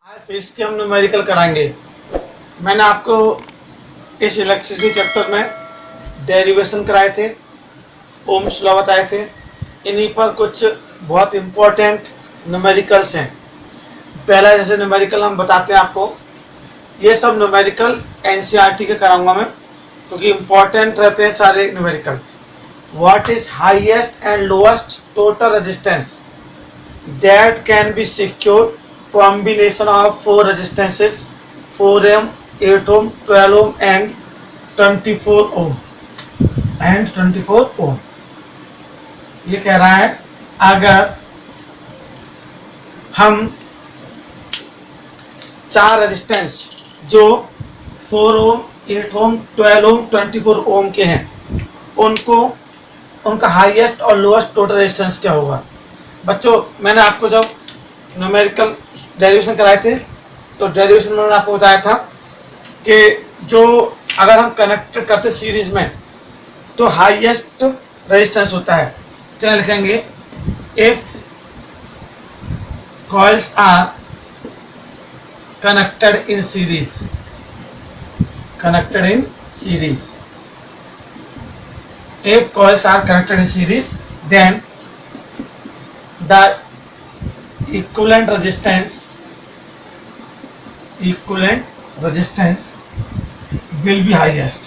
आज फिर के हम न्यूमेरिकल कराएंगे। मैंने आपको इस इलेक्ट्रिसिटी चैप्टर में डेरिवेशन कराए थे, ओम्स लॉ बताए थे। इन्हीं पर कुछ बहुत इम्पोर्टेंट न्यूमेरिकल्स हैं। पहला जैसे न्यूमेरिकल हम बताते हैं आपको, ये सब न्यूमेरिकल एनसीईआरटी के कराऊंगा मैं, क्योंकि इम्पोर्टेंट रहते हैं सारे numericals. What is highest and lowest total resistance that can be secured combination of 4 resistances 4 ohm, 8 ohm, 12 ohm and 24 ohm and 24 ohm। ये कह रहा है अगर हम 4 रेजिस्टेंस जो 4 ohm, 8 ohm, 12 ohm, 24 ohm के हैं, उनको उनका हाईएस्ट और लोएस्ट टोटल रेजिस्टेंस क्या होगा। बच्चों, मैंने आपको जब न्यूमेरिकल डेरिवेशन कराए थे तो डेरिवेशन में मैंने आपको बताया था कि जो अगर हम कनेक्ट करते सीरीज में तो हाईएस्ट रेजिस्टेंस होता है। तो लिखेंगे if coils are connected in series, connected in series, if coils are connected in series, then the equivalent resistance will be highest,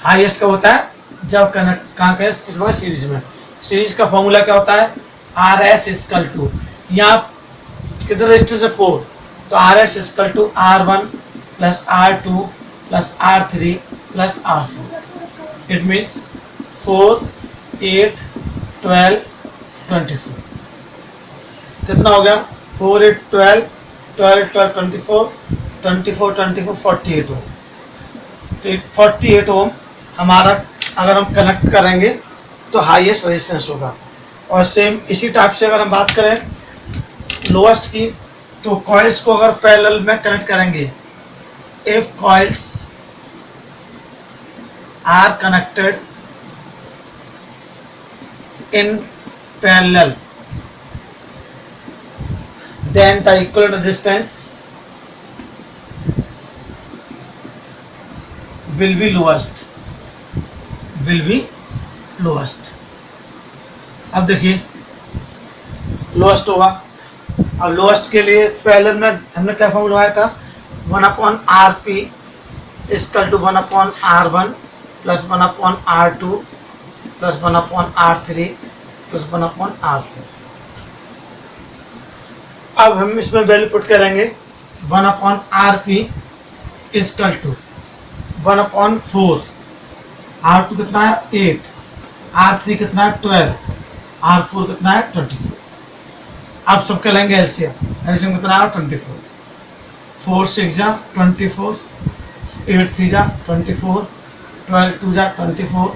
highest कब होता है जब कनेक्ट कहाँ के किस में सीरीज में। सीरीज का फॉर्मूला क्या होता है, आर एस इक्वल टू, यहाँ कितने रेजिस्टेंस है 4, तो R S equal to R1 plus R2 plus R3 plus R4। It means 4, 8, 12, 24। कितना हो गया 4, 8, 12, 12, 12, 24, 24, 24, 48 ओम। तो 48 ओम हमारा अगर हम कनेक्ट करेंगे तो हाईएस्ट रेजिस्टेंस होगा। और सेम इसी टाइप से अगर हम बात करें लोएस्ट की, तो कॉइल्स को अगर पैरेलल में कनेक्ट करेंगे, if coils are connected in parallel, then the equivalent resistance will be lowest। अब देखिए लोएस्ट होगा। अब लोएस्ट के लिए पैरेलल में हमने क्या फॉर्मूला लगाया था, 1/RP equal to 1/R1 plus 1/R2 plus 1/R3 plus 1/R4। अब हम इसमें वैल्यू पुट करेंगे 1/RP इक्वल टू 1/4, R2 कितना है 8, R3 कितना है 12, R4 कितना है 24। अब सबके लेंगे एलसीएम कितना है 24, 4 6 जा 24, 8 3 जा 24, 12 2 जा 24,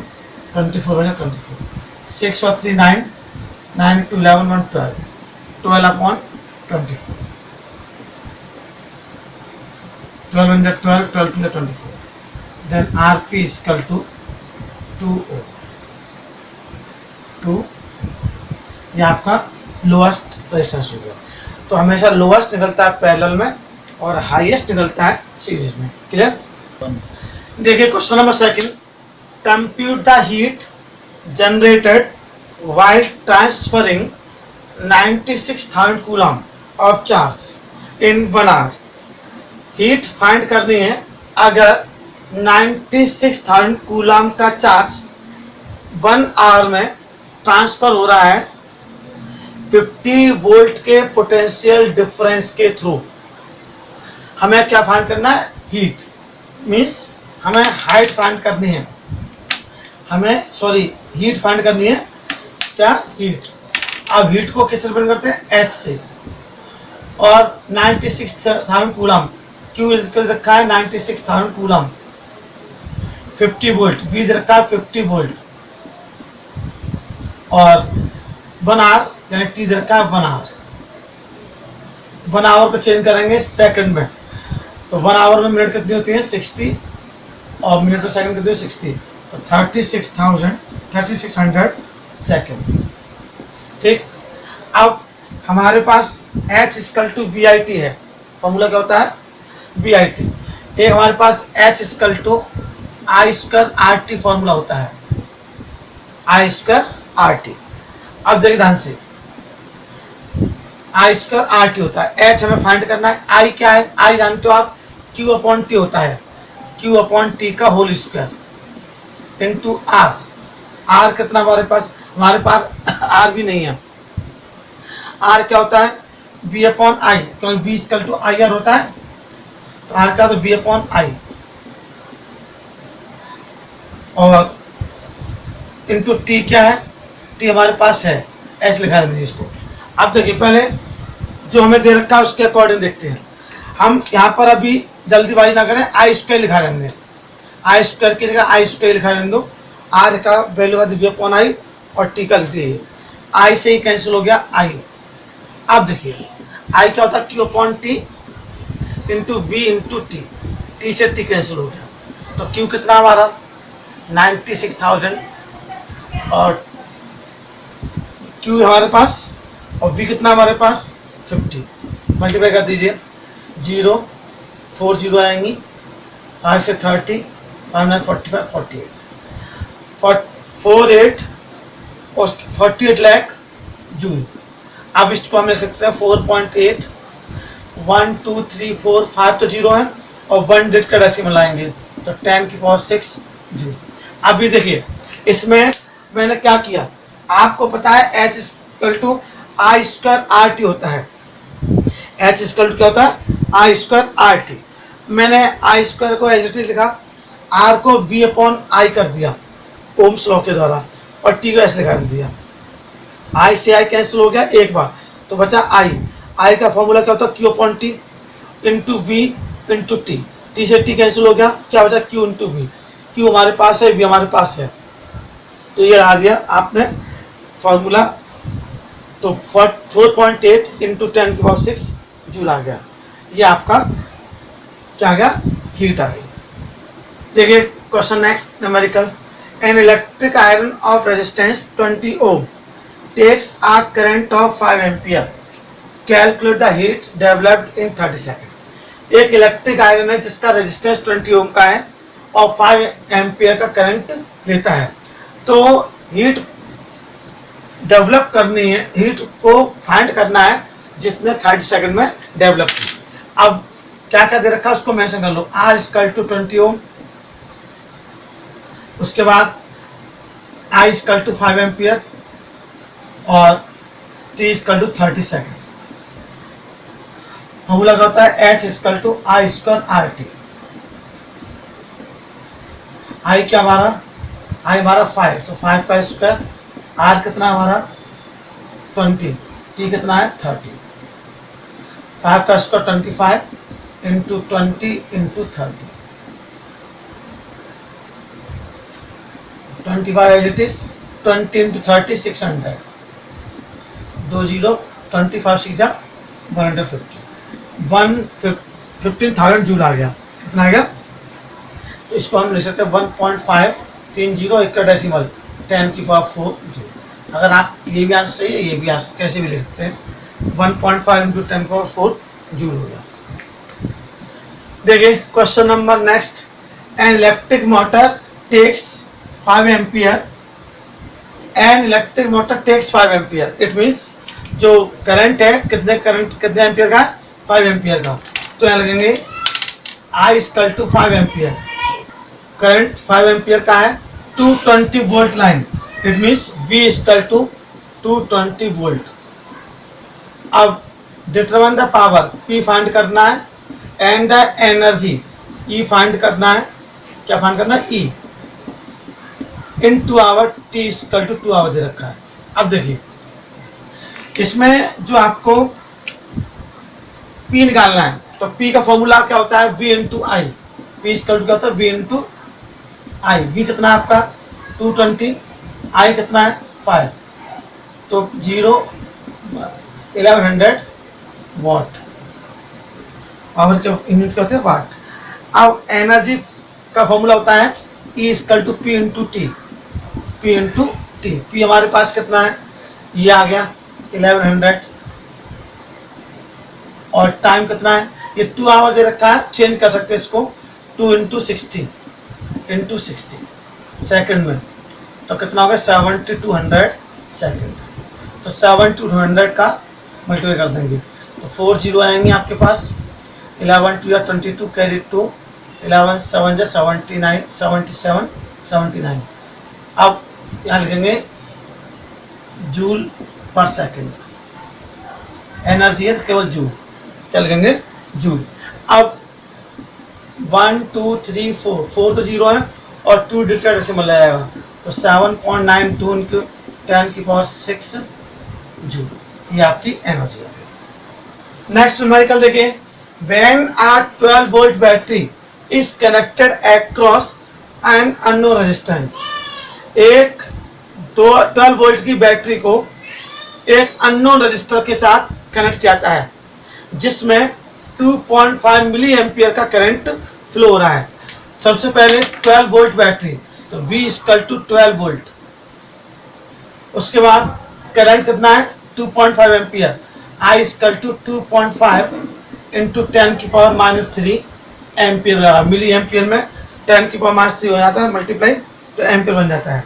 24 हो जाए 24, 6 और 3 9, 9 to 11 1 12, 12/24, 12 1 12, 12 2 24। then RP is equal to 2 ohm। 2 ये आपका लोएस्ट रेजिस्टेंस हो गया। तो हमेशा लोएस्ट निकलता है पैरेलल में और हाईएस्ट निकलता है सीरीज में। क्लियर। देखिए question number 2, compute the heat generated while transferring 96,000 coulomb of charge in 1 hour। Heat find करनी है अगर 96,000 कूलम का चार्ज 1 आवर में ट्रांसफर हो रहा है 50 वोल्ट के पोटेंशियल डिफरेंस के थ्रू। हमें क्या फाइंड करना है, हीट मीन्स हमें हाइट फाइंड करनी है, हीट फाइंड करनी है। क्या हीट। अब हीट को किससे रिप्रेजेंट करते हैं, H से। और 96,000 कूलम, क्यू रखा है 96,000 कूलम, 50 वोल्ट, V रखा है 50 वोल्ट, और 1 आवर यानी T रखा है 1 आवर। 1 आवर को चेंज करेंगे सेकंड में, तो 1 आवर में मिनट कितनी होती है 60, और मिनट में सेकंड कितनी 60, तो 3600 सेकेंड। ठीक। अब हमारे पास H equal to V I T है, फॉर्मूला क्या होता है वी आई टी। एक हमारे पास H equal to I square R T formula होता है, आई स्क्वायर आर टी। अब देखिए ध्यान से, आई स्क्वायर आर टी होता है, एच हमें फाइंड करना है। आई क्या है, आई जानते हो आप, क्यू अपॉन टी होता है, क्यू अपॉन टी का whole square into R. R कितना हमारे पास आर भी नहीं है। आर क्या होता है वी अपॉन आई, क्योंकि V equal to I R होता है, तो आर का तो वी अपॉन आई और इंटू टी क्या है, टी हमारे पास है, एस लिखा दीजिए इसको। अब देखिए पहले जो हमें दे रखा है उसके अकॉर्डिंग देखते हैं। हम यहाँ पर अभी जल्दीबाजी ना करें, आई स्क्वायर लिखा रहने दें, आई स्क्वायर की जगह आई स्क्वायर लिखा रहने दो। आर का वैल्यू है वी अपॉन आई और टी का लिख दीजिए, आई से ही कैंसिल हो गया आई। अब देखिए आई क्या होता है Q upon T into V into T, T से टी कैंसिल हो गया, तो क्यू कितना हमारा 96,000 और क्यू हमारे पास और वी कितना हमारे पास 50, मल्टीप्लाई कर दीजिए, 0 4 0 आएंगी, 5 से 30, 5 9 45 48 और 48 लाख जूल। अब इसको हम ले सकते हैं 4.8, 1 2 3 4 5 तो 0 है और 1 डिजिट का डेसिमल आएंगे तो 10⁶ जूल। अभी देखिए इसमें मैंने क्या किया, आपको पता है H equal to I square R T होता है, H इक्वल टू क्या होता है आई स्क्वायर आर टी। मैंने आई स्क्वायर को एज इट इज लिखा, आर को वी अपॉन आई कर दिया ओम्स लॉ के द्वारा और टी को ऐसे लिखा दिया, आई से आई कैंसिल हो गया एक बार तो बचा आई। आई का फॉर्मूला क्या होता है Q upon T into V into T, T से टी कैंसिल हो गया, क्या बचा क्यू इंटू वी। क्यू हमारे पास है, वी हमारे पास है, तो ये आ दिया आपने फॉर्मूला। तो 4.8 इंटू 10⁶ जूल आ गया, ये आपका क्या आ गया हीट आ गई। देखिए question next numerical, an electric iron of resistance 20 ohm takes a current of 5 ampere, calculate the heat developed in 30 second. एक इलेक्ट्रिक आयरन है जिसका रेजिस्टेंस 20 ओम का है और 5 एम्पियर का करंट लेता है, तो हीट डेवलप करनी है, हीट को फाइंड करना है जिसने 30 सेकंड में डेवलप की। अब क्या क्या दे रखा है उसको मेंशन कर लो, आर इक्वल टू 20 ओम, उसके बाद आई इक्वल टू 5 एम्पियर और T equal to 30 second. Formula क्या होता है H equal to I square R T. I क्या हमारा, आई हमारा 5, तो 5 का स्क्वायर, आर कितना हमारा 20, टी कितना है 30, 5 का square 25 into 20 into 30, 25 as it is, 20 into 30 600, 2 0 25 6 150, 15,000 joule आ गया। कितना आ गया, तो इसको हम लिख सकते हैं 1.530 1 का डेसिमल 10⁴ जूल। अगर आप ये भी आंसर सही है, ये भी आंसर कैसे भी लिख सकते हैं, 1.5 इंटू 10⁴ जूल हो गया। देखिए question number next, an electric motor takes 5 ampere, an electric motor takes 5 ampere, it means जो करंट है कितने एम्पियर का, 5 एम्पियर का, तो यहाँ लगेंगे I equal to 5 ampere, current 5 ampere का है, 220 volt line, it means V equal to 220 volt. अब determine the power, P find करना है, and the energy, E find करना है, क्या फाइंड करना है E, in 2 hour, T equal to 2 hour दे रखा है। अब देखिए इसमें जो आपको पी निकालना है, तो पी का फॉर्मूला क्या होता है V into I, P equal to क्या होता है वी इंटू आई। वी कितना है आपका 220, आई कितना है 5, तो 1100 वाट, पावर के यूनिट क्या होते हैं वाट। अब एनर्जी का फॉर्मूला होता है E equal to P into T, P into T. P हमारे पास कितना है, ये आ गया 1100 और टाइम कितना है, ये 2 आवर दे रखा है, चेंज कर सकते हैं इसको 2 इंटू 60 सेकेंड में, तो कितना होगा 7200 सेकेंड। तो 7200 का मल्टीप्लाई कर देंगे तो 4 जीरो आएंगे आपके पास, 11 2 या 22 कैरी 2, 11 7 या 79 77 79। अब यहाँ लिखेंगे जूल पर सेकेंड, एनर्जी है तो केवल जूल, क्या लिखेंगे जूल। अब 1 2 3 4, 4 तो जीरो है और 2 डिजिट डेसिमल आएगा, तो 7.92 इंटू 10 की पावर 6 जूल, ये आपकी एनर्जी है। नेक्स्ट न्यूमेरिकल देखिए, when a 12 volt battery is connected across an unknown resistance, एक 12 वोल्ट की बैटरी को एक अननोन रजिस्टर के साथ कनेक्ट किया जाता है जिसमें 2.5 मिली एम्पियर का करंट फ्लो हो रहा है। सबसे पहले 12 वोल्ट बैटरी, तो V इक्वल टू 12 वोल्ट, उसके बाद करंट कितना है 2.5 ampere, I equal to 2.5 into 10 की पावर -3 एम्पियर लगा, मिली एम्पियर में 10 की पावर -3 हो जाता है मल्टीप्लाई, तो एम्पियर बन जाता है।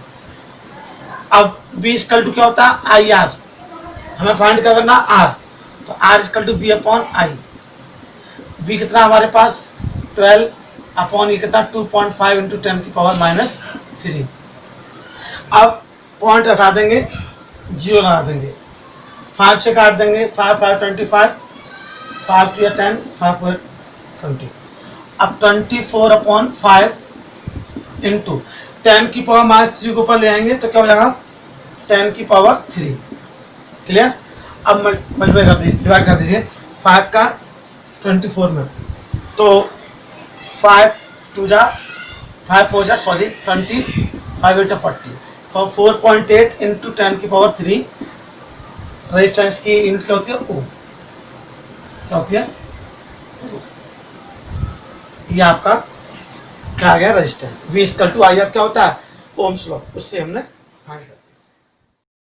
अब V इक्वल टू क्या होता है IR, हमें फाइंड करना R, तो R equal to V upon I, V कितना हमारे पास 12 अपॉन ये कितना 2.5 इंटू 10 की पावर -3। अब पॉइंट हटा देंगे, जीरो लगा देंगे, 5 से काट देंगे, 5 5 25, 5 2 10, 5 4 20। अब 24 अपॉन 5 इंटू 10 की पावर -3 को ऊपर ले आएंगे तो क्या हो जाएगा 10 की पावर 3, क्लियर। अब मल्टीप्लाई कर दीजिए, डिवाइड कर दीजिए 5 का 24 में, तो 5 2 जा 5 4 जा सॉरी 20, 5 8 जा 40, तो 4.8 इंटू 10 की पावर 3, रेजिस्टेंस की यूनिट क्या होती है ओम, क्या होती है, ये आपका क्या आ गया resistance. V equal to IR क्या होता है ओम्स लॉ, उससे हमने